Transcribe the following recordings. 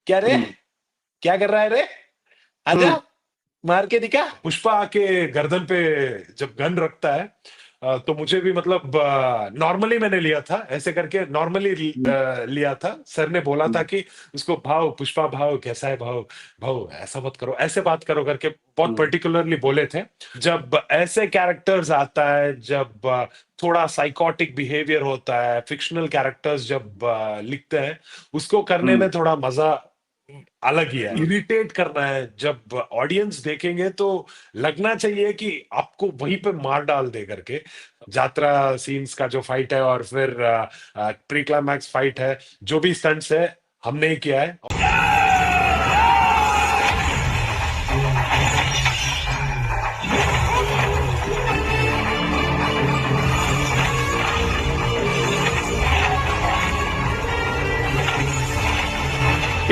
क्या रे? हम्म। क्या कर रहा है रे? आजा, हम्म। मार के दिखा। पुष्पा आके गर्दन पे जब गन रखता है, तो मुझे भी मतलब नॉर्मली मैंने लिया था, ऐसे करके नॉर्मली हम्म। लिया था। सर ने बोला था हम्म। कि उसको भाव, पुष्पा भाव कैसा है भाव, भाव ऐसा मत करो, ऐसे बात करो करके बहुत हम्म। पर्टिकुलरली बोले थे। जब ऐसे कैरेक्टर्स आता है, जब थोड़ा साइकोटिक बिहेवियर होता है, फिक्शनल कैरेक्टर्स जब लिखते हैं, उसको करने हम्म। में थोड़ा मजा अलग ही है। हम्म। इरिटेट करना है, जब ऑडियंस देखेंगे तो लगना चाहिए कि आपको वहीं पे मार डाल दे करके। यात्रा सीन्स का जो फाइट है, और फिर प्री क्लाइमैक्स फाइट है, जो भी स्टंट्स है हमने ही किया है।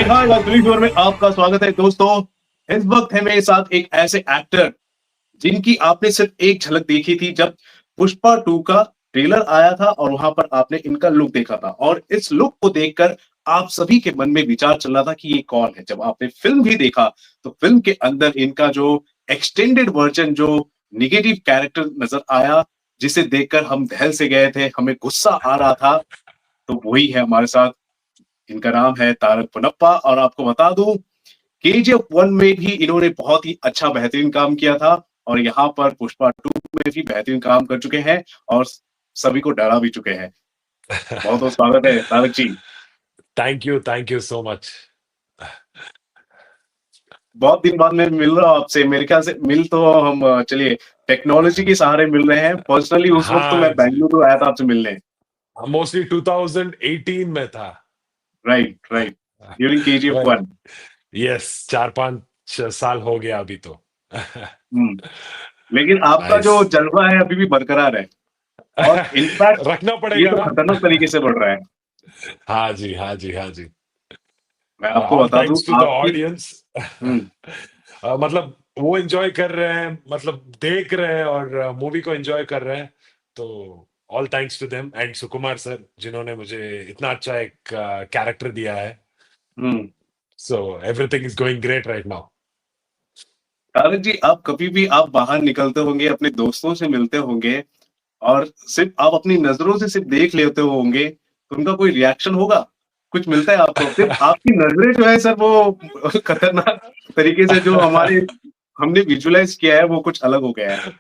हाय वास्तविक जीवन में आपका स्वागत है दोस्तों। इस वक्त है मेरे साथ एक ऐसे एक्टर जिनकी आपने सिर्फ एक झलक देखी थी जब पुष्पा 2 का ट्रेलर आया था और वहां पर आपने इनका लुक देखा था, और इस लुक को देखकर आप सभी के मन में विचार चल रहा था कि ये कौन है। जब आपने फिल्म भी देखा तो फिल्म के अंदर इनका जो एक्सटेंडेड वर्जन, जो निगेटिव कैरेक्टर नजर आया, जिसे देखकर हम दहल से गए थे, हमें गुस्सा आ रहा था, तो वही है हमारे साथ। इनका नाम है तारक पुनप्पा, और आपको बता दूं केजीएफ 1 में भी इन्होंने बहुत ही अच्छा बेहतरीन काम किया था, और यहाँ पर पुष्पा 2 में भी बेहतरीन काम कर चुके हैं और सभी को डरा भी चुके हैं। बहुत बहुत स्वागत है Tarak ji. Thank you so much. बहुत दिन बाद मैं मिल रहा हूँ आपसे। मेरे ख्याल से मिल तो हम चलिए टेक्नोलॉजी के सहारे मिल रहे हैं। पर्सनली उस वक्त तो हाँ मैं जी, बेंगलुरु आया था आपसे मिलने। मोस्टली 2018 में था। Right right, during KGF 1। Yes, 4-5 साल हो गया अभी तो। लेकिन आपका नाइस। जो जज्बा है अभी भी बरकरार है, और इनफैक्ट रखना ये पड़ेगा तो ना। खतरनाक तरीके से बढ़ रहा है। हाँ जी, हाँ जी, हाँ जी। मैं आपको ऑल बता दूं थैंक्स टू द आपकी। ऑडियंस। हम्म। मतलब वो एंजॉय कर रहे हैं, मतलब देख रहे हैं और मूवी को एंजॉय कर रहे हैं, तो all thanks to them and Sukumar sir, जिन्होंने मुझे इतना अच्छा एक कैरेक्टर दिया है। Hmm. So everything is going great right now. Tarak ji, आप कभी भी आप बाहर निकलते होंगे, अपने दोस्तों से मिलते होंगे, और सिर्फ आप अपनी नजरों से सिर्फ देख लेते होंगे, तो उनका कोई रिएक्शन होगा? कुछ मिलता है आपको? सिर्फ आपकी नजरें जो है सर, वो खतरनाक तरीके से जो हमारे हमने विजुलाइज किया है, वो कुछ अलग हो गया है।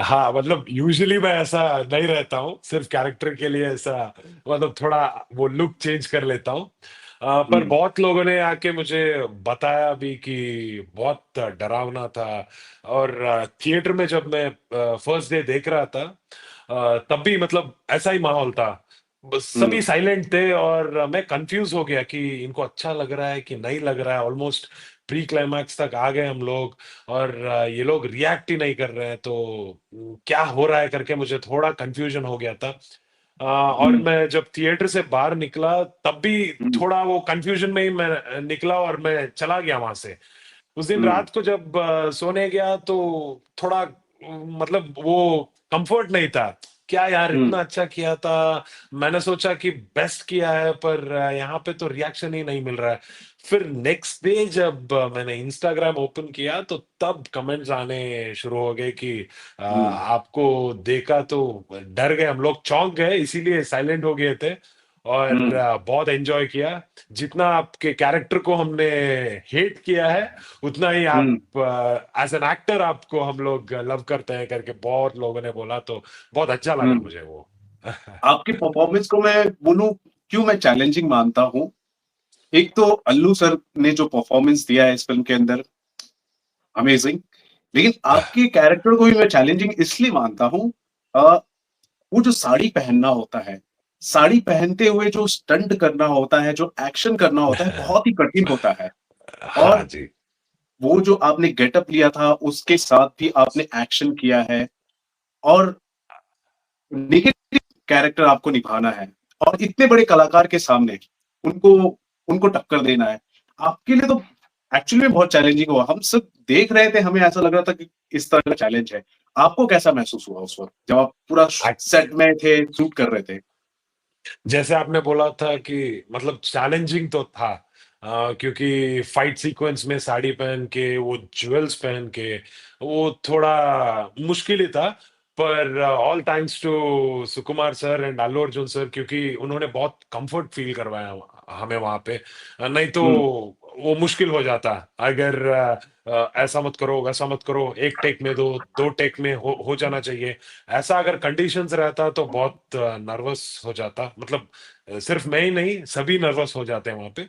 हाँ, मतलब यूजुअली मैं ऐसा नहीं रहता हूँ, सिर्फ कैरेक्टर के लिए ऐसा, मतलब थोड़ा वो लुक चेंज कर लेता हूँ। पर हम्म। बहुत लोगों ने आके मुझे बताया भी कि बहुत डरावना था। और थिएटर में जब मैं फर्स्ट डे देख रहा था, तब भी मतलब ऐसा ही माहौल था। बस सभी हम्म। साइलेंट थे और मैं कंफ्यूज हो गया कि इनको अच्छा लग रहा है कि नहीं लग रहा है। ऑलमोस्ट प्री क्लाइमैक्स तक आ गए हम लोग, और ये लोग रिएक्ट ही नहीं कर रहे हैं, तो क्या हो रहा है करके मुझे थोड़ा कंफ्यूजन हो गया था। और हम्म। मैं जब थिएटर से बाहर निकला, तब भी हम्म। थोड़ा वो कंफ्यूजन में ही मैं निकला और मैं चला गया वहां से। उस दिन हम्म। रात को जब सोने गया तो थोड़ा मतलब वो कंफर्ट नहीं था। क्या यार, हम्म। इतना अच्छा किया था, मैंने सोचा कि बेस्ट किया है, पर यहाँ पे तो रिएक्शन ही नहीं मिल रहा है। फिर नेक्स्ट डे जब मैंने इंस्टाग्राम ओपन किया, तो तब कमेंट्स आने शुरू हो गए कि हम्म। आपको देखा तो डर गए हम लोग, चौंक गए, इसीलिए साइलेंट हो गए थे। और हम्म। बहुत एंजॉय किया। जितना आपके कैरेक्टर को हमने हेट किया है, उतना ही आप हम्म। एज एन एक्टर आपको हम लोग लव करते हैं करके बहुत लोगों ने बोला, तो बहुत अच्छा लगा हम्म। मुझे वो। आपकी परफॉर्मेंस को मैं बोलूं, क्यों मैं चैलेंजिंग मानता हूं। एक तो अल्लू सर ने जो परफॉर्मेंस दिया है इस फिल्म के अंदर, अमेजिंग। लेकिन आपके कैरेक्टर को भी मैं चैलेंजिंग इसलिए मानता हूं, वो जो साड़ी पहनना होता है, साड़ी पहनते हुए जो स्टंट करना होता है, जो एक्शन करना होता है, बहुत ही कठिन होता है। हाँ और जी। वो जो आपने गेटअप लिया था, उसके साथ भी आपने एक्शन किया है, और नेगेटिव कैरेक्टर आपको निभाना है, और इतने बड़े कलाकार के सामने उनको उनको टक्कर देना है, आपके लिए तो एक्चुअली में बहुत चैलेंजिंग हुआ। हम सब देख रहे थे, हमें ऐसा लग रहा था कि इस तरह का चैलेंज है। आपको कैसा महसूस हुआ उस वक्त जब आप पूरा सेट में थे, शूट कर रहे थे? जैसे आपने बोला था कि मतलब चैलेंजिंग तो था, क्योंकि फाइट सीक्वेंस में साड़ी पहन के वो ज्वेल्स पहन के वो थोड़ा मुश्किल ही था। पर all thanks to Sukumar sir and Allu Arjun sir, क्योंकि उन्होंने बहुत कंफर्ट फील करवाया हमें वहां पे। नहीं तो हम्म। वो मुश्किल हो जाता अगर ऐसा मत करो वैसा मत करो, एक टेक में दो टेक में हो जाना चाहिए। ऐसा अगर कंडीशंस रहता तो बहुत नर्वस हो जाता, मतलब सिर्फ मैं ही नहीं, सभी नर्वस हो जाते हैं वहां पे।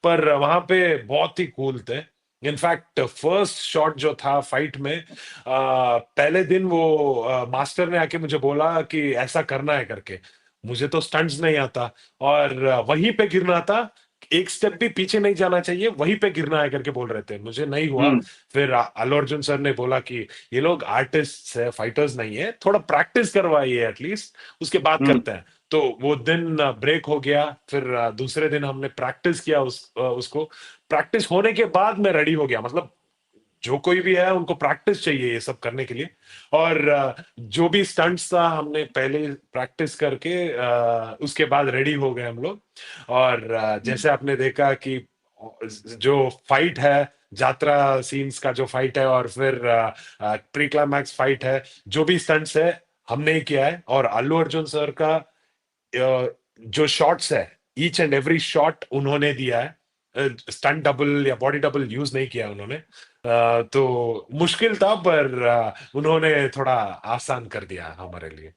पर वहां पे बहुत ही कूल थे। इनफैक्ट फर्स्ट शॉट जो था फाइट में, पहले दिन वो मास्टर ने आके मुझे बोला कि ऐसा करना है करके। मुझे तो स्टंट्स नहीं आता, और वहीं पे गिरना था, एक स्टेप भी पीछे नहीं जाना चाहिए, वहीं पे गिरना है करके बोल रहे थे, मुझे नहीं हुआ। हम्म। फिर अल्लू अर्जुन सर ने बोला कि ये लोग आर्टिस्ट है, फाइटर्स नहीं है, थोड़ा प्रैक्टिस करवाइए एटलीस्ट, उसके बाद हम्म। करते हैं। तो वो दिन ब्रेक हो गया। फिर दूसरे दिन हमने प्रैक्टिस किया उसको। प्रैक्टिस होने के बाद मैं रेडी हो गया, मतलब जो कोई भी है उनको प्रैक्टिस चाहिए ये सब करने के लिए। और जो भी स्टंट्स था हमने पहले प्रैक्टिस करके उसके बाद रेडी हो गए हम लोग। और जैसे आपने देखा कि जो फाइट है, यात्रा सीन्स का जो फाइट है, और फिर प्री क्लाइमैक्स फाइट है, जो भी स्टंट्स है हमने ही किया है। और अल्लू अर्जुन सर का जो शॉट्स है, ईच एंड एवरी शॉट उन्होंने दिया है। स्टंट डबल या बॉडी डबल यूज नहीं किया उन्होंने। तो मुश्किल था, पर उन्होंने थोड़ा आसान कर दिया हमारे लिए।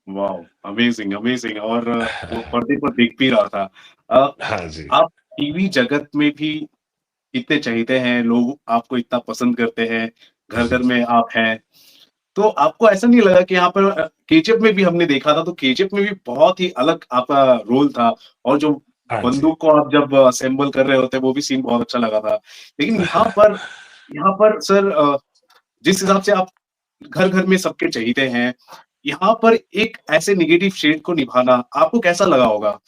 वाह, अमेजिंग अमेजिंग। और वो पर्दे पर दिख भी रहा था। अ, हाँ जी। आप टीवी जगत में भी इतने चहेते हैं, लोग आपको इतना पसंद करते हैं, घर घर में आप हैं, तो आपको ऐसा नहीं लगा कि यहाँ पर केजीएफ में भी हमने देखा था, तो केजीएफ में भी बहुत ही अलग आपका रोल था, और जो हाँ जी। बंदूक को आप जब असेंबल कर रहे होते, वो भी सीन बहुत अच्छा लगा था। लेकिन यहाँ पर सर, जिस हिसाब से आप घर घर में सबके चहेते हैं, यहाँ पर एक ऐसे नेगेटिव शेड को निभाना आपको कैसा लगा होगा?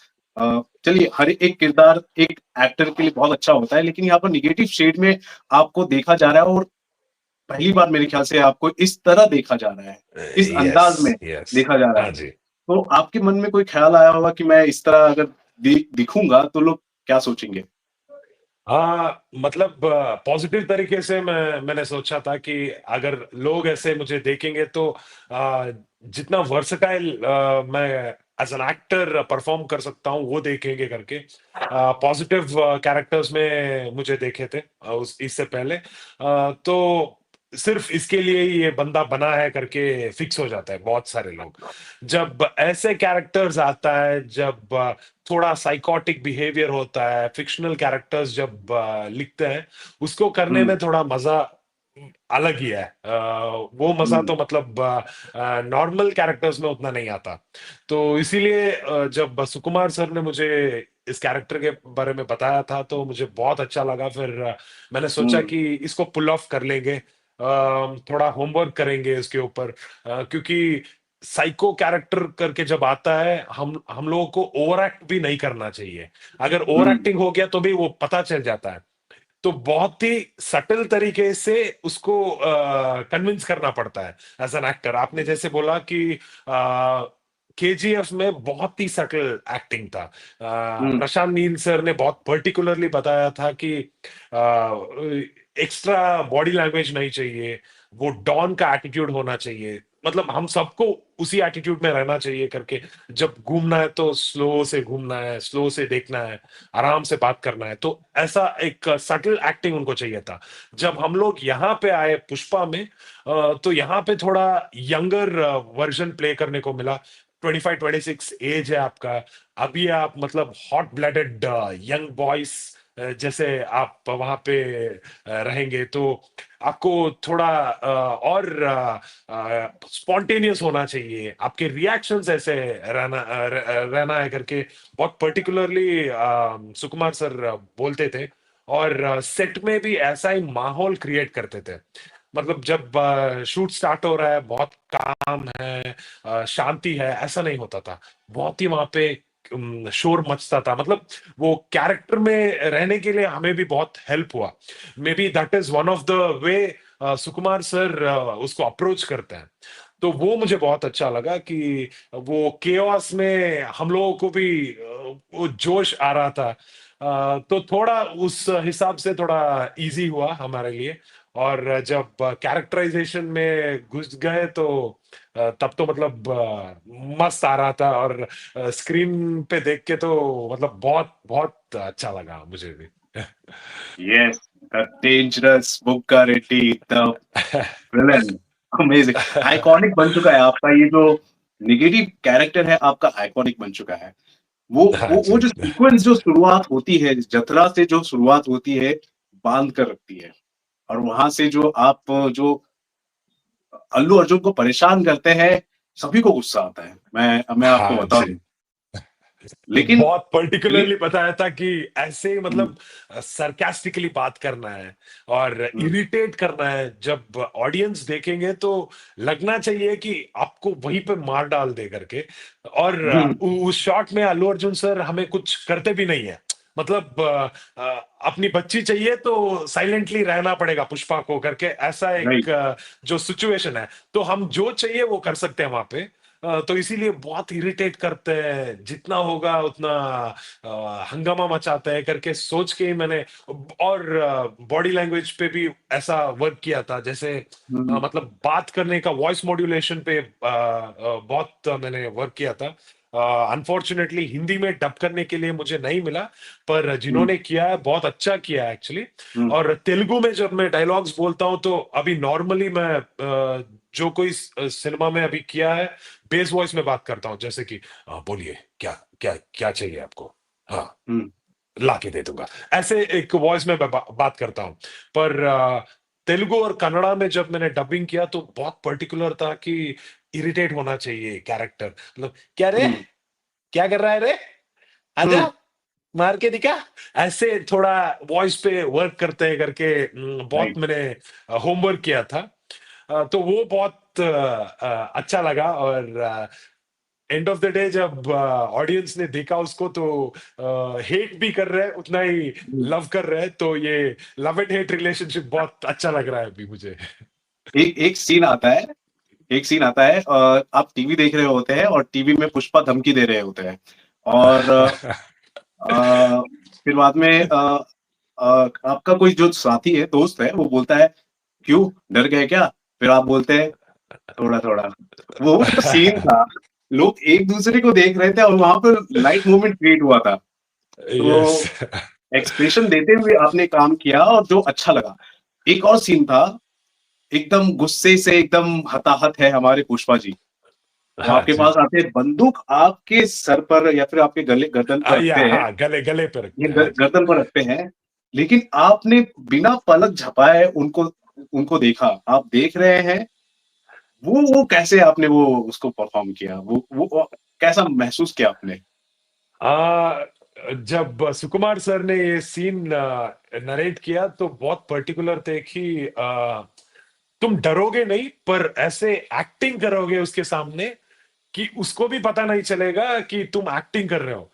चलिए, हर एक किरदार एक एक्टर के लिए बहुत अच्छा होता है, लेकिन यहाँ पर नेगेटिव शेड में आपको देखा जा रहा है, और पहली बार मेरे ख्याल से आपको इस तरह देखा जा रहा है, इस यस, अंदाज में यस। देखा जा रहा है। हाँ जी। तो आपके मन में कोई ख्याल आया होगा कि मैं इस तरह अगर दिखूंगा तो लोग क्या सोचेंगे? हाँ, मतलब पॉजिटिव तरीके से मैंने सोचा था कि अगर लोग ऐसे मुझे देखेंगे तो जितना वर्सटाइल मैं एज एन एक्टर परफॉर्म कर सकता हूँ वो देखेंगे करके। पॉजिटिव कैरेक्टर्स में मुझे देखे थे उस इससे पहले। तो सिर्फ इसके लिए ही ये बंदा बना है करके फिक्स हो जाता है बहुत सारे लोग। जब ऐसे कैरेक्टर्स आता है, जब थोड़ा साइकोटिक बिहेवियर होता है, फिक्शनल कैरेक्टर्स जब लिखते हैं, उसको करने हुँ, में थोड़ा मजा अलग ही है। वो मजा हुँ, तो मतलब नॉर्मल कैरेक्टर्स में उतना नहीं आता। तो इसीलिए जब सुकुमार सर ने मुझे इस कैरेक्टर के बारे में बताया था तो मुझे बहुत अच्छा लगा। फिर मैंने सोचा हुँ, कि इसको पुल ऑफ कर लेंगे। थोड़ा होमवर्क करेंगे इसके ऊपर, क्योंकि साइको कैरेक्टर करके जब आता है, हम लोगों को ओवर एक्ट भी नहीं करना चाहिए। अगर ओवर हुँ, एक्टिंग हो गया तो भी वो पता चल जाता है। तो बहुत ही सटल तरीके से उसको कन्विंस करना पड़ता है एज एन एक्टर। आपने जैसे बोला कि केजीएफ में बहुत ही सटल एक्टिंग था। हुँ, प्रशांत नील सर ने बहुत पर्टिकुलरली बताया था कि एक्स्ट्रा बॉडी लैंग्वेज नहीं चाहिए, वो डॉन का एटीट्यूड होना चाहिए, मतलब हम सबको उसी एटीट्यूड में रहना चाहिए करके। जब घूमना है तो स्लो से घूमना है, स्लो से देखना है, आराम से बात करना है। तो ऐसा एक सटल एक्टिंग उनको चाहिए था। जब हम लोग यहाँ पे आए पुष्पा में, तो यहाँ पे थोड़ा यंगर वर्जन प्ले करने को मिला। 25-26 एज है आपका, अभी आप मतलब हॉट ब्लडेड यंग बॉयज जैसे आप वहां पे रहेंगे, तो आपको थोड़ा और स्पॉन्टेनियस होना चाहिए, आपके रिएक्शंस ऐसे रहना है करके बहुत पर्टिकुलरली सुकुमार सर बोलते थे। और सेट में भी ऐसा ही माहौल क्रिएट करते थे। मतलब जब शूट स्टार्ट हो रहा है, बहुत काम है, शांति है, ऐसा नहीं होता था। बहुत ही वहां पे शोर मचता था। मतलब वो कैरेक्टर में रहने के लिए हमें भी बहुत हेल्प हुआ। May be that is one of the way Sukumar sir उसको अप्रोच करते हैं। तो वो मुझे बहुत अच्छा लगा कि वो केओस में हम लोगों को भी वो जोश आ रहा था। तो थोड़ा उस हिसाब से थोड़ा इजी हुआ हमारे लिए। और जब कैरेक्टराइजेशन में घुस गए तो तब तो मतलब मस्त आ रहा था। और स्क्रीन पे देख के तो मतलब बहुत बहुत अच्छा लगा मुझे भी। Yes, the dangerous Bugga Reddy, the villain, amazing, iconic बन चुका है आपका ये जो नेगेटिव कैरेक्टर है, आपका आइकॉनिक बन चुका है। वो हाँ वो जी। जो सीक्वेंस जो शुरुआत होती है, जतरा से जो शुरुआत होती है, बांध कर रखती है। और वहां से जो आप जो अल्लू अर्जुन को परेशान करते हैं, सभी को गुस्सा आता है। मैं आपको हाँ बता जी। दूं, लेकिन बहुत ले, पर्टिकुलरली बताया था कि ऐसे ही हम्म, मतलब सरकास्टिकली बात करना है और हम्म, इरिटेट करना है। जब ऑडियंस देखेंगे तो लगना चाहिए कि आपको वहीं पे मार डाल दे करके। और हम्म, उस शॉट में अल्लू अर्जुन सर हमें कुछ करते भी नहीं है। मतलब अपनी बच्ची चाहिए तो साइलेंटली रहना पड़ेगा पुष्पा को करके, ऐसा एक राइट, जो सिचुएशन है, तो हम जो चाहिए वो कर सकते हैं वहां पे। तो इसीलिए बहुत इरिटेट करते हैं, जितना होगा उतना हंगामा मचाते हैं करके सोच के ही मैंने। और बॉडी लैंग्वेज पे भी ऐसा वर्क किया था, जैसे हम्म, मतलब बात करने का वॉइस मॉड्यूलेशन पे बहुत मैंने वर्क किया था। अनफॉर्चुनेटली हिंदी में डब करने के लिए मुझे नहीं मिला, पर हम्म, जिन्होंने किया है बहुत अच्छा किया है एक्चुअली। हम्म, और तेलुगु में जब मैं डायलॉग्स बोलता हूँ तो अभी नॉर्मली मैं जो कोई सिनेमा में अभी किया है, बेस वॉइस में बात करता हूँ, जैसे कि बोलिए क्या क्या क्या चाहिए आपको, हाँ हम्म, ला के दे दूंगा, ऐसे एक वॉइस में मैं बात करता हूँ। पर तेलुगु और कन्नड़ा में जब मैंने डबिंग किया तो बहुत पर्टिकुलर था कि इरिटेट होना चाहिए कैरेक्टर, मतलब क्या रे, हम्म, क्या कर रहा है रे, आजा हम्म, मार के दिखा, ऐसे थोड़ा वॉइस पे वर्क करते हैं करके। बहुत राइट। मैंने होमवर्क किया था। तो वो बहुत अच्छा लगा। और एंड ऑफ द डे जब ऑडियंस ने देखा उसको तो हेट भी कर रहे हैं उतना ही लव कर रहे हैं, तो ये लव एंड हेट रिलेशनशिप बहुत अच्छा लग रहा है अभी मुझे। एक एक सीन आता है, एक सीन आता है, आप टीवी देख रहे होते हैं और टीवी में पुष्पा धमकी दे रहे होते हैं, और फिर बाद में आपका कोई जो साथी है, दोस्त है, वो बोलता है, क्यों डर गए क्या? फिर आप बोलते हैं, थोड़ा थोड़ा। वो जो सीन था, लोग एक दूसरे को देख रहे थे और वहां पर लाइट मूवमेंट क्रिएट हुआ था। यस। तो एक्सप्रेशन देते हुए आपने काम किया और जो अच्छा लगा। एक और सीन था, एकदम गुस्से से एकदम हताहत है हमारे पुष्पा जी। वो हाँ आपके जी। पास आते हैं, बंदूक आपके सर पर या फिर आपके गले गर्दन पर या रखते हैं, हाँ, गले गले पे ये रखते हैं, हाँ जी। गर्दन पर रखते हैं, लेकिन आपने बिना पलक झपाए उनको उनको देखा। आप देख रहे हैं, वो कैसे आपने वो उसको परफॉर्म किया? वो कैसा महसूस किया आपने? आ, जब सुकुमार सर ने ये सीन नरेट किया तो बहुत पर्टिकुलर थे कि तुम डरोगे नहीं पर ऐसे एक्टिंग करोगे उसके सामने कि उसको भी पता नहीं चलेगा कि तुम एक्टिंग कर रहे हो।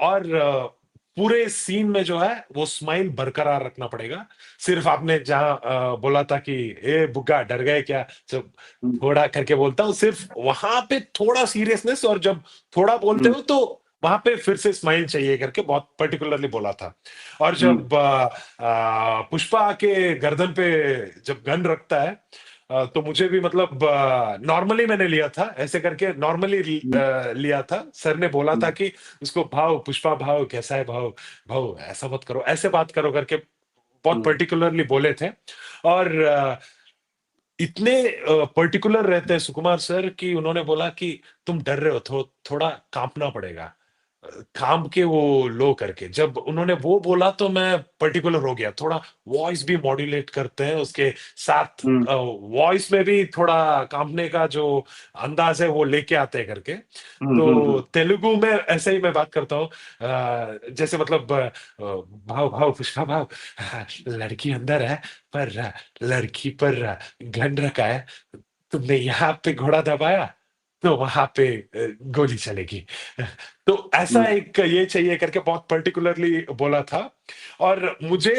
और पूरे सीन में जो है वो स्माइल बरकरार रखना पड़ेगा। सिर्फ आपने जहां बोला था कि ए बुग्गा डर गए क्या, जब हुँ, थोड़ा करके बोलता हूँ सिर्फ वहां पे थोड़ा सीरियसनेस, और जब थोड़ा बोलते हुँ, हो तो वहां पे फिर से स्माइल चाहिए करके बहुत पर्टिकुलरली बोला था। और हुँ, जब पुष्पा आके गर्दन पे जब गन रखता है, तो मुझे भी मतलब नॉर्मली मैंने लिया था, ऐसे करके नॉर्मली हुँ, लिया था। सर ने बोला था हुँ, कि उसको भाव पुष्पा भाव कैसा है भाव, भाव ऐसा मत करो ऐसे बात करो करके बहुत हुँ, पर्टिकुलरली बोले थे। और इतने पर्टिकुलर रहते हैं सुकुमार सर कि उन्होंने बोला कि तुम डर रहे हो, थोड़ा कांपना पड़ेगा, काम के वो लो करके जब उन्होंने वो बोला तो मैं पर्टिकुलर हो गया थोड़ा। वॉइस भी मॉड्यूलेट करते हैं उसके साथ, हुँ, वॉइस में भी थोड़ा कांपने का जो अंदाज है वो लेके आते हैं करके। हुँ, हुँ, तो हुँ, तेलुगु में ऐसे ही मैं बात करता हूँ, जैसे मतलब भाव भाव पुष्पा भाव, लड़की अंदर है पर लड़की पर गन रखा है, तुमने यहाँ पे घोड़ा दबाया तो वहां पे गोली चलेगी। तो ऐसा हुँ, एक ये चाहिए करके बहुत पर्टिकुलरली बोला था। और मुझे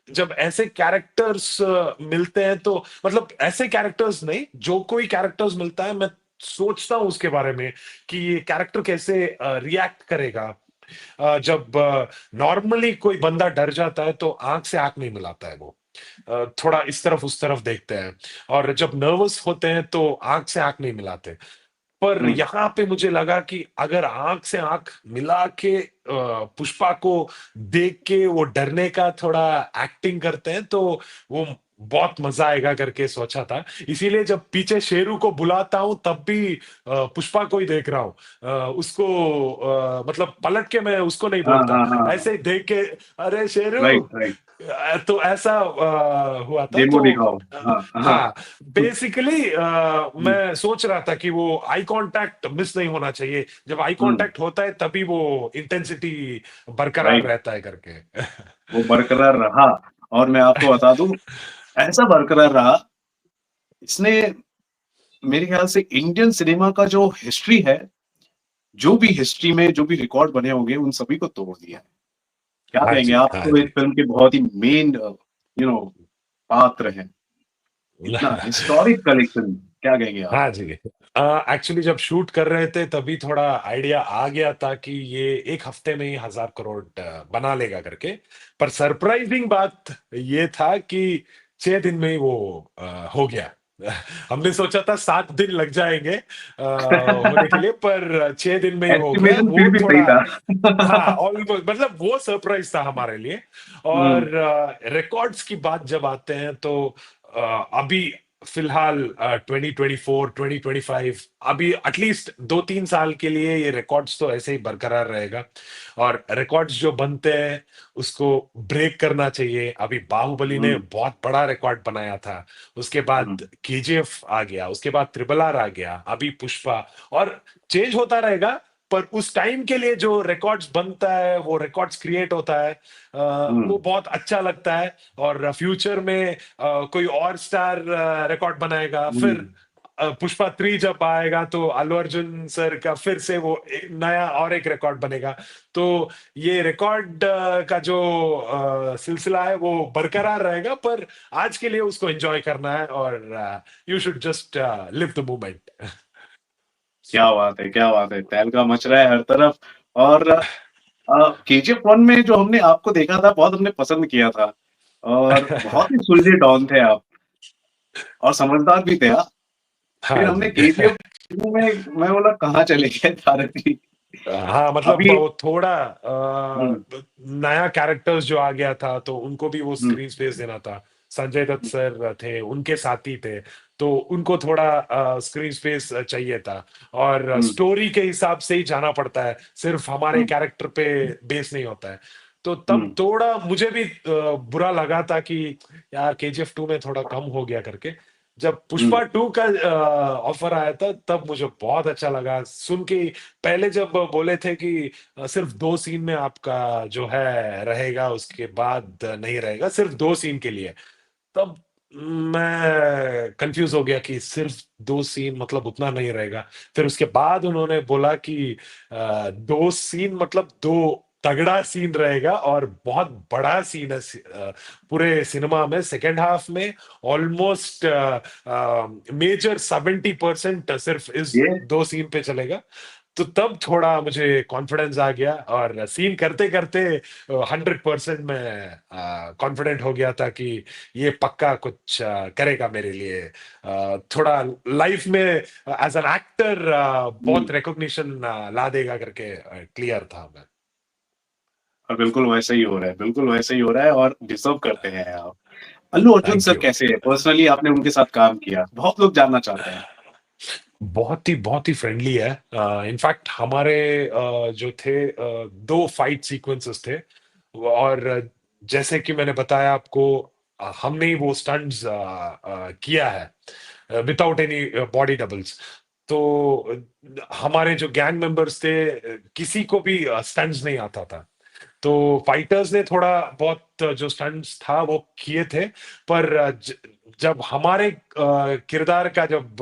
जब ऐसे कैरेक्टर्स मिलते हैं तो मतलब ऐसे कैरेक्टर्स नहीं, जो कोई कैरेक्टर्स मिलता है मैं सोचता हूँ उसके बारे में कि ये कैरेक्टर कैसे रिएक्ट करेगा। जब नॉर्मली कोई बंदा डर जाता है तो आंख से आंख नहीं मिलाता है वो, थोड़ा इस तरफ उस तरफ देखते हैं, और जब नर्वस होते हैं तो आंख से आंख नहीं मिलाते। पर हम्म, यहाँ पे मुझे लगा कि अगर आंख से आंख मिला के पुष्पा को देख के वो डरने का थोड़ा एक्टिंग करते हैं तो वो बहुत मजा आएगा करके सोचा था। इसीलिए जब पीछे शेरू को बुलाता हूं तब भी पुष्पा को ही देख रहा हूँ, उसको मतलब पलट के मैं उसको नहीं हाँ बोलता, हाँ हाँ, ऐसे ही देख के, अरे शेरू। Right right. तो ऐसा हुआ था डेमो तो दिखाओ। हाँ हाँ। हाँ, बेसिकली हम्म, मैं सोच रहा था कि वो आई कांटेक्ट मिस नहीं होना चाहिए, जब आई हम्म, कांटेक्ट होता है तभी वो इंटेंसिटी बरकरार राइट। रहता है करके। वो बरकरार रहा, और मैं आपको बता दूं, ऐसा बरकरार रहा, इसने मेरे ख्याल से इंडियन सिनेमा का जो हिस्ट्री है, जो भी हिस्ट्री में जो भी रिकॉर्ड बने होंगे, उन सभी को तोड़ दिया है। क्या हाँ कहेंगे जी, आप? हाँ तो इस जी। फिल्म के बहुत ही मेन पात्र हैं। इतना हिस्टोरिक कलेक्शन, क्या कहेंगे आप? हाँ जी। एक्चुअली जब शूट कर रहे थे तभी थोड़ा आइडिया आ गया था कि ये एक हफ्ते में ही 1,000 करोड़ बना लेगा करके। पर सरप्राइजिंग बात ये था कि 6 दिन में ही वो हो गया। हमने सोचा था 7 दिन लग जाएंगे होने के लिए, पर 6 दिन में ही हो गया एस्टिमेशन फिर वो भी सही थोड़ा। था। हाँ, ऑलमोस्ट मतलब वो सरप्राइज था हमारे लिए। हुँ, और रिकॉर्ड्स की बात जब आते हैं तो अभी फिलहाल 2024 2025 अभी एटलीस्ट 2-3 साल के लिए ये रिकॉर्ड्स तो ऐसे ही बरकरार रहेगा। और रिकॉर्ड्स जो बनते हैं उसको ब्रेक करना चाहिए। अभी बाहुबली ने हुँ, बहुत बड़ा रिकॉर्ड बनाया था, उसके हुँ, बाद केजीएफ आ गया, उसके बाद ट्रिपल आर आ गया, अभी पुष्पा, और चेंज होता रहेगा। पर उस टाइम के लिए जो रिकॉर्ड्स बनता है वो रिकॉर्ड्स क्रिएट होता है, हुँ, वो बहुत अच्छा लगता है। और फ्यूचर में कोई और स्टार रिकॉर्ड बनाएगा, हुँ, फिर पुष्पा 3 जब आएगा तो अल्लू अर्जुन सर का फिर से वो नया और एक रिकॉर्ड बनेगा। तो ये रिकॉर्ड का जो सिलसिला है वो बरकरार रहेगा, पर आज के लिए उसको एंजॉय करना है, और you should just live the moment. क्या बात है, क्या बात है! तहलका मच रहा है हर तरफ। और केजीएफ 1 में जो हमने आपको देखा था, बहुत हमने पसंद किया था, और बहुत ही सुलझे डॉन थे आप, और समझदार भी थे, हाँ। फिर हाँ हमने जी। केजीएफ 2 में मैं बोला कहाँ चले गए तारक जी? हाँ, मतलब अभी वो थोड़ा हुँ, नया कैरेक्टर्स जो आ गया था तो उनको भी वो हुँ, स्क्रीन स्पेस देना था। संजय दत्त सर थे, उनके साथी थे, तो उनको थोड़ा स्क्रीन स्पेस चाहिए था। और हुँ, स्टोरी के हिसाब से ही जाना पड़ता है, सिर्फ हमारे हुँ, कैरेक्टर पे बेस नहीं होता है। तो हुँ, तब थोड़ा मुझे भी बुरा लगा था कि यार केजीएफ 2 में थोड़ा कम हो गया करके। जब हुँ, पुष्पा 2 का ऑफर आया था तब मुझे बहुत अच्छा लगा सुन के। पहले जब बोले थे कि सिर्फ 2 सीन में आपका जो है रहेगा, उसके बाद नहीं रहेगा, सिर्फ 2 सीन के लिए, तब मैं कंफ्यूज हो गया कि सिर्फ 2 सीन मतलब उतना नहीं रहेगा। फिर उसके बाद उन्होंने बोला कि 2 सीन मतलब दो तगड़ा सीन रहेगा और बहुत बड़ा सीन है पूरे सिनेमा में सेकेंड हाफ में। ऑलमोस्ट मेजर 70% सिर्फ इस ये 2 सीन पे चलेगा। तो तब थोड़ा मुझे कॉन्फिडेंस आ गया, और सीन करते करते 100% में कॉन्फिडेंट हो गया था कि ये पक्का कुछ करेगा मेरे लिए। थोड़ा लाइफ में एज एन एक्टर हुँ। बहुत रिकॉग्निशन ला देगा करके क्लियर था मैं। और बिल्कुल वैसा ही हो रहा है, बिल्कुल वैसा ही हो रहा है, और डिज़र्व करते हैं आप। Allu Arjun thank sir you. कैसे हैं? पर्सनली आपने उनके साथ काम किया, बहुत लोग जानना चाहते हैं। बहुत ही फ्रेंडली है। इनफैक्ट हमारे जो थे 2 फाइट सीक्वेंसेस थे, और जैसे कि मैंने बताया आपको, हमने ही वो स्टंट्स किया है विदाउट एनी बॉडी डबल्स। तो हमारे जो गैंग मेंबर्स थे, किसी को भी स्टंट्स नहीं आता था। तो फाइटर्स ने थोड़ा बहुत जो स्टंट्स था वो किए थे, पर जब हमारे किरदार का जब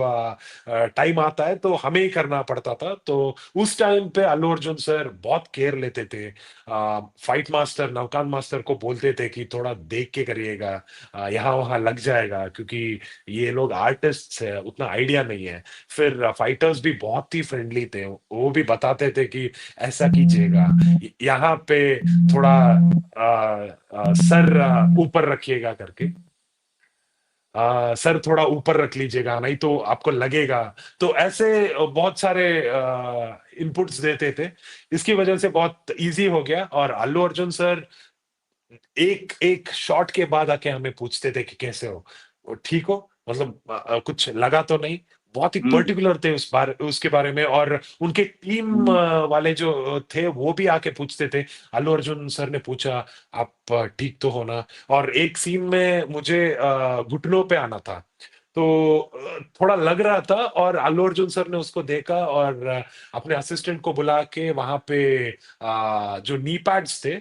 टाइम आता है तो हमें ही करना पड़ता था। तो उस टाइम पे अल्लू अर्जुन सर बहुत केयर लेते थे। फाइट मास्टर नवकांत मास्टर को बोलते थे कि थोड़ा देख के करिएगा, यहाँ वहाँ लग जाएगा, क्योंकि ये लोग आर्टिस्ट है, उतना आइडिया नहीं है। फिर फाइटर्स भी बहुत ही फ्रेंडली थे, वो भी बताते थे कि ऐसा कीजिएगा, यहाँ पे थोड़ा सर ऊपर रखिएगा करके, सर थोड़ा ऊपर रख लीजिएगा नहीं तो आपको लगेगा। तो ऐसे बहुत सारे इनपुट्स देते थे। इसकी वजह से बहुत इजी हो गया। और अल्लू अर्जुन सर एक एक शॉट के बाद आके हमें पूछते थे कि कैसे हो, वो ठीक हो, मतलब कुछ लगा तो नहीं। बहुत ही हम्म पर्टिकुलर थे उसके बारे में। और उनके टीम हम्म वाले जो थे वो भी आके पूछते थे। अल्लू अर्जुन सर ने पूछा, आप ठीक तो हो ना? और एक सीन में मुझे घुटनों पे आना था, तो थोड़ा लग रहा था, और अल्लू अर्जुन सर ने उसको देखा और अपने असिस्टेंट को बुला के वहां पे जो नी पैड्स थे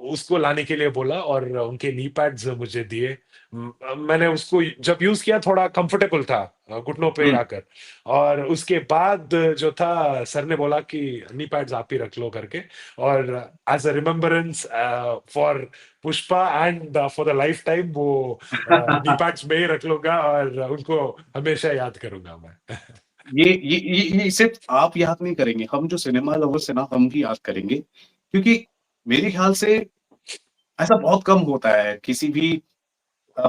उसको लाने के लिए बोला, और उनके नी पैड्स मुझे दिए। मैंने उसको जब यूज किया थोड़ा कंफर्टेबल था घुटनों पे हम्म। आकर। और उसके बाद जो था, सर ने बोला कि नी पैड्स आप ही रख लो करके, और as a remembrance for Pushpa and for the lifetime, वो नी पैड्स में ही रख लूंगा और उनको हमेशा याद करूंगा मैं। ये सिर्फ आप याद नहीं करेंगे, हम जो सिनेमा लवर्स है ना, हम भी याद करेंगे, क्योंकि मेरे ख्याल से ऐसा बहुत कम होता है किसी भी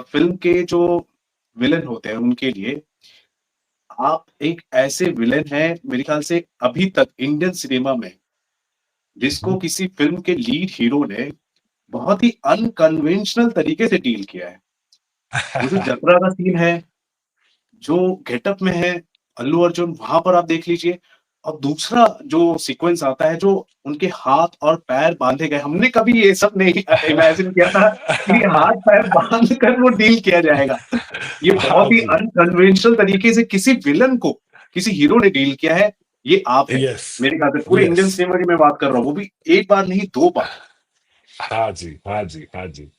फिल्म के जो विलेन होते हैं उनके लिए। आप एक ऐसे विलेन हैं मेरे ख्याल से अभी तक इंडियन सिनेमा में, जिसको किसी फिल्म के लीड हीरो ने बहुत ही अनकन्वेंशनल तरीके से डील किया है। वो जो जतरा का सीन है, जो गेटअप में है अल्लू अर्जुन, वहां पर आप देख लीजिए। और दूसरा जो सीक्वेंस आता है, जो उनके हाथ और पैर बांधे गए, हमने कभी ये सब नहीं इमेजिन किया था कि हाथ पैर बांध कर वो डील किया जाएगा। ये हाँ बहुत ही जी। अनकन्वेंशनल तरीके से किसी विलन को किसी हीरो ने डील किया है, ये आप है। यस। मेरे ख्याल से पूरे यस। इंडियन सिनेमा की मैं बात कर रहा हूँ, वो भी एक बार नहीं, दो बार। हाँ जी, हाँ जी, हाँ जी।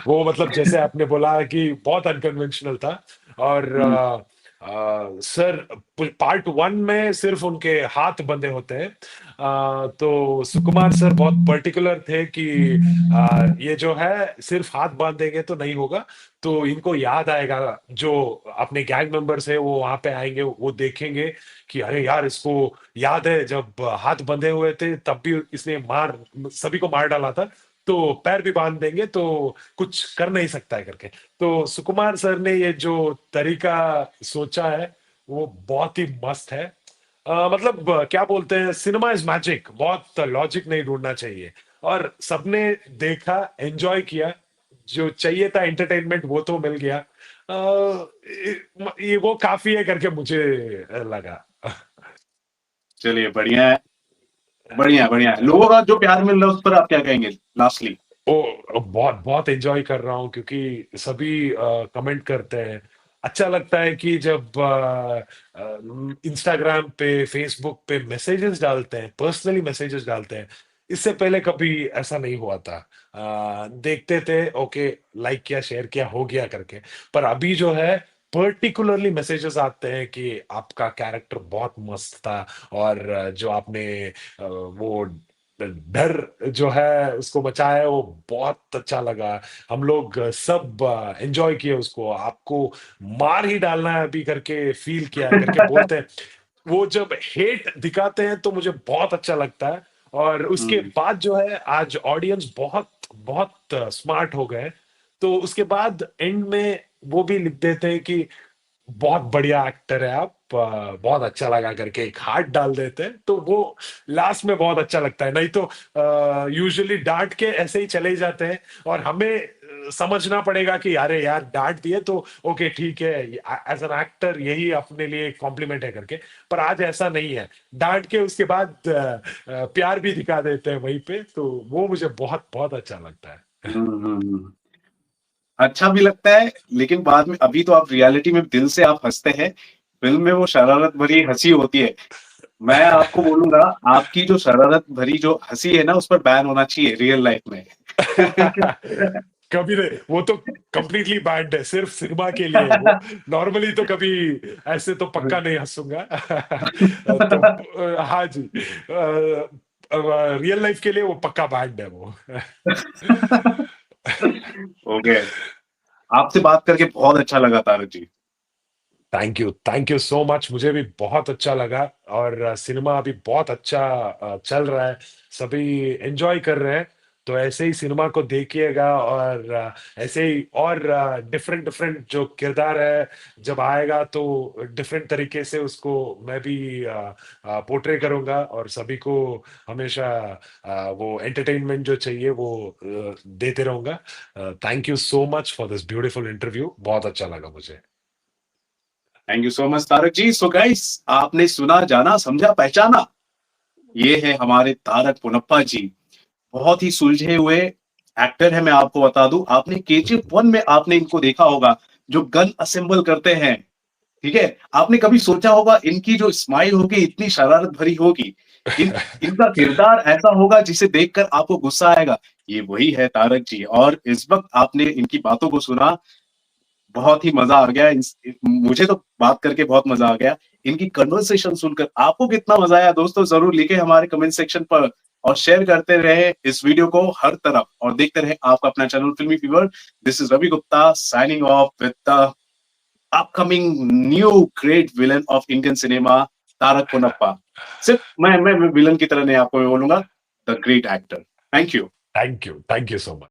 वो मतलब जैसे आपने बोला कि बहुत अनकन्वेंशनल था। और हम्म सर पार्ट वन में सिर्फ उनके हाथ बंधे होते हैं। तो सुकुमार सर बहुत पर्टिकुलर थे कि ये जो है सिर्फ हाथ बांध देंगे तो नहीं होगा। तो इनको याद आएगा, जो अपने गैंग मेंबर्स है वो वहां पे आएंगे, वो देखेंगे कि अरे यार, इसको याद है जब हाथ बंधे हुए थे तब भी इसने मार सभी को मार डाला था, तो पैर भी बांध देंगे तो कुछ कर नहीं सकता है करके। तो सुकुमार सर ने ये जो तरीका सोचा है वो बहुत ही मस्त है। मतलब क्या बोलते हैं, सिनेमा इज मैजिक, बहुत लॉजिक नहीं ढूंढना चाहिए। और सबने देखा, एंजॉय किया, जो चाहिए था एंटरटेनमेंट वो तो मिल गया। ये वो काफी है करके मुझे लगा। चलिए, बढ़िया है, बढ़िया है, बढ़िया है। लोगों का जो प्यार मिल रहा है उस पर आप क्या कहेंगे लास्टली? ओ, बहुत बहुत एंजॉय कर रहा हूँ, क्योंकि सभी कमेंट करते हैं। अच्छा लगता है कि जब इंस्टाग्राम पे, फेसबुक पे मैसेजेस डालते हैं, पर्सनली मैसेजेस डालते हैं। इससे पहले कभी ऐसा नहीं हुआ था। देखते थे, ओके, लाइक किया, शेयर किया, हो गया करके। पर अभी जो है पर्टिकुलरली मैसेजेस आते हैं कि आपका कैरेक्टर बहुत मस्त था, और जो आपने वो डर जो है उसको बचाया है, वो बहुत अच्छा लगा। हम लोग सब एंजॉय किए उसको। आपको मार ही डालना है अभी करके फील किया है करके बोलते हैं। वो जब हेट दिखाते हैं तो मुझे बहुत अच्छा लगता है। और उसके हम्म बाद जो है, आज ऑडियंस बहुत बहुत स्मार्ट हो गए। तो उसके बाद एंड में वो भी लिख देते हैं कि बहुत बढ़िया एक्टर है आप, बहुत अच्छा लगा करके एक हार्ट डाल देते हैं, तो वो लास्ट में बहुत अच्छा लगता है। नहीं तो यूजुअली डांट के ऐसे ही चले जाते हैं, और हमें समझना पड़ेगा कि अरे यार डांट दिए तो ओके ठीक है, एज एन एक्टर यही अपने लिए कॉम्प्लीमेंट है करके। पर आज ऐसा नहीं है, डांट के उसके बाद प्यार भी दिखा देते हैं वहीं पे, तो वो मुझे बहुत बहुत अच्छा लगता है। हम्म। अच्छा भी लगता है, लेकिन बाद में, अभी तो आप रियलिटी में दिल से आप हंसते हैं, फिल्म में वो शरारत भरी हंसी होती है। मैं आपको बोलूंगा, आपकी जो शरारत भरी जो हंसी है ना, उस पर बैन होना चाहिए रियल लाइफ में। कभी नहीं, वो तो कंप्लीटली बैंड है, सिर्फ सिनेमा के लिए है वो। नॉर्मली तो कभी ऐसे तो पक्का नहीं हंसूंगा। तो हाँ जी, रियल लाइफ के लिए वो पक्का बैंड है वो। ओके, आपसे बात करके बहुत अच्छा लगा Tarak ji. Thank you so much, मुझे भी बहुत अच्छा लगा। और सिनेमा अभी बहुत अच्छा चल रहा है, सभी एंजॉय कर रहे हैं। तो ऐसे ही सिनेमा को देखिएगा, और ऐसे ही और डिफरेंट डिफरेंट जो किरदार है जब आएगा तो डिफरेंट तरीके से उसको मैं भी पोर्ट्रे करूंगा, और सभी को हमेशा वो एंटरटेनमेंट जो चाहिए वो देते रहूंगा। Thank you so much for this beautiful interview, बहुत अच्छा लगा मुझे। Thank you so much Tarak ji. So guys, आपने सुना, जाना, समझा, पहचाना, ये है हमारे तारक पुनप्पा जी। बहुत ही सुलझे हुए एक्टर है। मैं आपको बता दूं, आपने KGF 1 में आपने इनको देखा होगा, जो गन असेंबल करते हैं, ठीक है। आपने कभी सोचा होगा इनकी जो स्माइल होगी इतनी शरारत भरी होगी, इनका किरदार ऐसा होगा जिसे देखकर आपको गुस्सा आएगा। ये वही है तारक जी। और इस वक्त आपने इनकी बातों को सुना, बहुत ही मजा आ गया। मुझे तो बात करके बहुत मजा आ गया। इनकी कन्वर्सेशन सुनकर आपको कितना मजा आया दोस्तों, जरूर लिखे हमारे कमेंट सेक्शन पर। और शेयर करते रहे इस वीडियो को हर तरफ, और देखते रहे आपका अपना channel Filmi fever. This is Ravi Gupta signing off with the upcoming new great villain of Indian cinema, Tarak Punappa. सिर्फ मैं विलन की तरह नहीं, आपको मैं बोलूंगा the great actor. Thank you. Thank you so much.